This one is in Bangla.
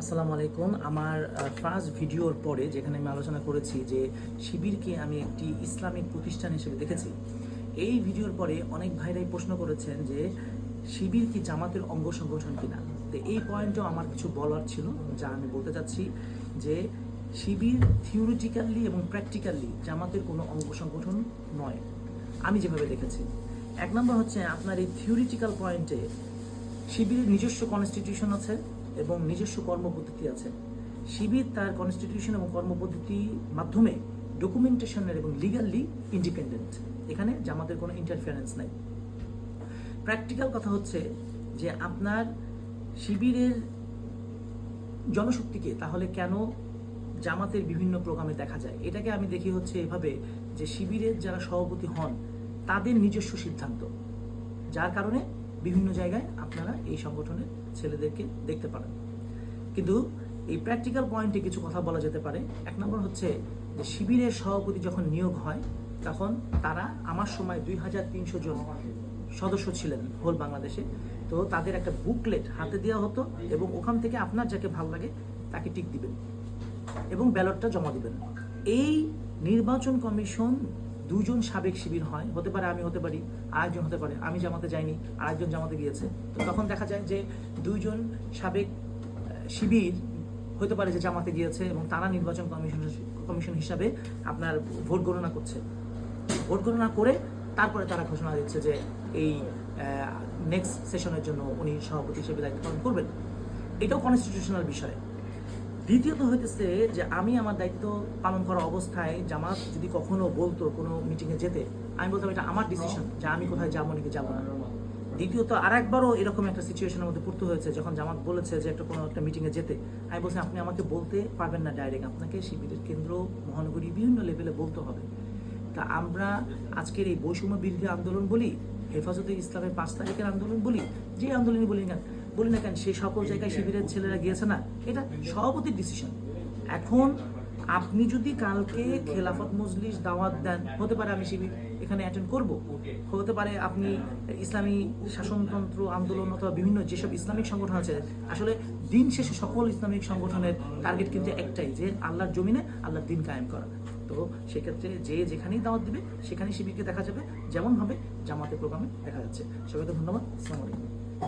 আসসালামু আলাইকুম। আমার ফার্স্ট ভিডিওর পরে যেখানে আমি আলোচনা করেছি যে শিবিরকে আমি একটি ইসলামিক প্রতিষ্ঠান হিসেবে দেখেছি, এই ভিডিওর পরে অনেক ভাইরাই প্রশ্ন করেছেন যে শিবির কি জামাতের অঙ্গ সংগঠন কিনা। তো এই পয়েন্টেও আমার কিছু বলার ছিল, যা আমি বলতে চাচ্ছি যে শিবির থিওরিটিক্যালি এবং প্র্যাকটিক্যালি জামাতের কোনো অঙ্গ সংগঠন নয়, আমি যেভাবে দেখেছি। এক নম্বর হচ্ছে, আপনার এই থিওরিটিক্যাল পয়েন্টে শিবিরের নিজস্ব কনস্টিটিউশন আছে এবং নিজস্ব কর্মপদ্ধতি আছে। শিবির তার কনস্টিটিউশন এবং কর্মপদ্ধতির মাধ্যমে ডকুমেন্টেশনের এবং লিগালি ইন্ডিপেন্ডেন্ট, এখানে জামাতের কোনো ইন্টারফারেন্স নাই। প্র্যাকটিক্যাল কথা হচ্ছে যে আপনার শিবিরের জনশক্তিকে তাহলে কেন জামাতের বিভিন্ন প্রোগ্রামে দেখা যায়, এটাকে আমি দেখি হচ্ছে এভাবে যে শিবিরের যারা সভাপতি হন তাদের নিজস্ব সিদ্ধান্ত, যার কারণে বিভিন্ন জায়গায় আপনারা এই সংগঠনের ছেলেদেরকে দেখতে পারেন। কিন্তু এই প্র্যাকটিক্যাল পয়েন্টে কিছু কথা বলা যেতে পারে। এক নম্বর হচ্ছে যে শিবিরের সভাপতি যখন নিয়োগ হয় তখন তারা আমার সময় 2300 জন সদস্য ছিলেন হোল বাংলাদেশে। তো তাদের একটা বুকলেট হাতে দেওয়া হতো এবং ওখান থেকে আপনার যাকে ভালো লাগে তাকে টিক দিবেন এবং ব্যালটটা জমা দিবেন। এই নির্বাচন কমিশন দুজন সাবেক শিবির হয়, হতে পারে আমি হতে পারি, আরেকজন হতে পারে আমি জামাতে যাইনি, আরেকজন জামাতে গিয়েছে। তো তখন দেখা যায় যে দুইজন সাবেক শিবির হতে পারে যে জামাতে গিয়েছে এবং তারা নির্বাচন কমিশন হিসাবে আপনার ভোট গণনা করছে। ভোট গণনা করে তারপরে তারা ঘোষণা দিচ্ছে যে এই নেক্সট সেশনের জন্য উনি সভাপতি হিসেবে দায়িত্ব পালন করবেন। এটাও কনস্টিটিউশনাল বিষয়। দ্বিতীয়ত হইতেছে যে আমি আমার দায়িত্ব পালন করা অবস্থায় জামাত যদি কখনো বলতো কোনো মিটিংয়ে যেতে, আমি বলতাম এটা আমার ডিসিশন যে আমি কোথায় যাবো নাকি যাবো না। দ্বিতীয়ত আরেকবারও এরকম একটা সিচুয়েশনের মধ্যে পড়তে হয়েছে যখন জামাত বলেছে যে কোনো একটা মিটিংয়ে যেতে, আমি বলছি আপনি আমাকে বলতে পারবেন না ডাইরেক্ট, আপনাকে শিবিরের কেন্দ্র মহানগরী বিভিন্ন লেভেলে বলতে হবে। তা আমরা আজকের এই বৈষম্য বিরোধী আন্দোলন বলি, হেফাজতে ইসলামের 5 তারিখের আন্দোলন বলি, যে আন্দোলনই বলি না কেন সেই সকল জায়গায় শিবিরের ছেলেরা গিয়েছে না, এটা সভাপতির ডিসিশন। এখন আপনি যদি কালকে খেলাফত মজলিস দাওয়াত দেন, হতে পারে আমি শিবির এখানে অ্যাটেন্ড করব, হতে পারে আপনি ইসলামী শাসনতন্ত্র আন্দোলন অথবা বিভিন্ন যেসব ইসলামিক সংগঠন আছে, আসলে দিন শেষে সকল ইসলামিক সংগঠনের টার্গেট কিন্তু একটাই, যে আল্লাহর জমিনে আল্লাহর দিন কায়েম করা। তো সেক্ষেত্রে যে যেখানেই দাওয়াত দিবে সেখানেই শিবিরকে দেখা যাবে, যেমন ভাবে জামাতের প্রোগ্রামে দেখা যাচ্ছে। সবাইকে ধন্যবাদ। আসসালামু আলাইকুম।